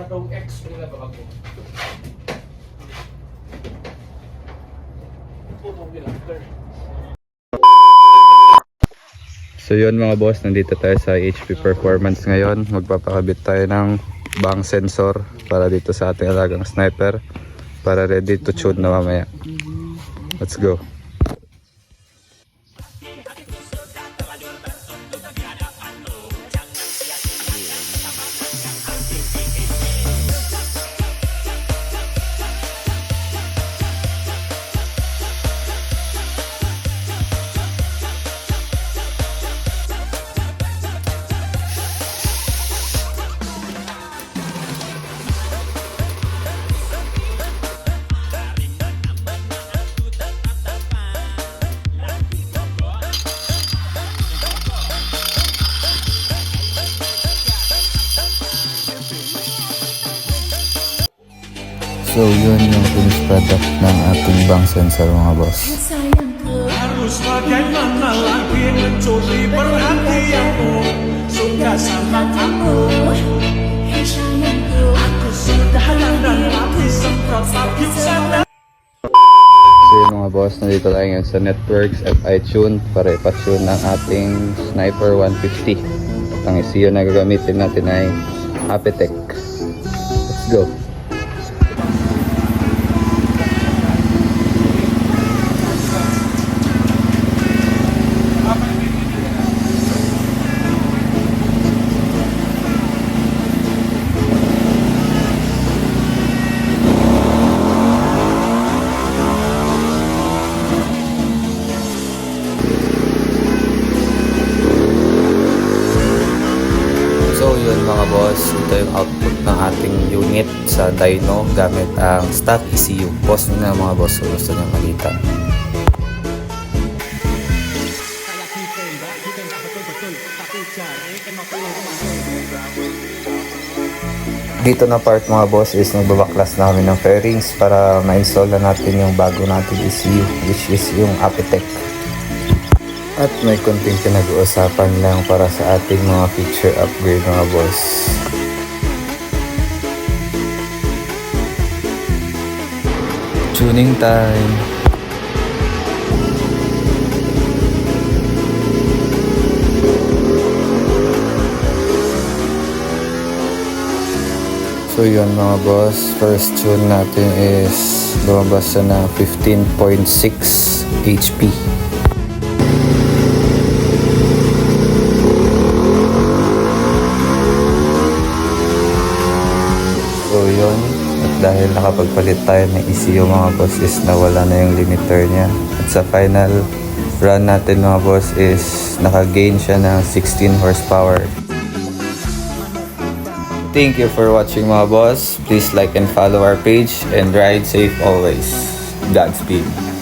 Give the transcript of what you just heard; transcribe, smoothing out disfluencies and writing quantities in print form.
katong X nila ba ako? So yun mga boss, nandito tayo sa HP Performance ngayon. Magpapakabit tayo ng bang sensor para dito sa ating alagang sniper para ready to tune na mamaya. Let's go. So yun yung finished product ng ating bang sensor mga boss. Harus bagaimana lagi mencuri perhatianmu. Suka sama kamu. Aku sudah dan mati semprot sakit sana. So yun mga boss, nandito tayo ngayon sa Networks at iTunes para ipatune ng ating Sniper 150. At ang ECU na gagamitin natin ay Apetec. Let's go! So yun mga boss, ito yung output ng ating unit sa dyno gamit ang stock ECU. Post nyo na mga boss kung gusto nyo makita. Dito na part mga boss is nagbabaklas na kami ng fairings para ma-install na natin yung bago natin ECU, which is yung Apetec. At may konting pinag-uusapan lang para sa ating mga feature upgrade mga boss. Tuning time! So yun mga boss, first tune natin is lumabas na 15.6 HP. So yun, at dahil nakapagpalit tayo ng ECU mga boss is nawala na yung limiter niya. At sa final run natin mga boss is naka-gain siya ng 16 horsepower. Thank you for watching mga boss. Please like and follow our page and ride safe always. Godspeed.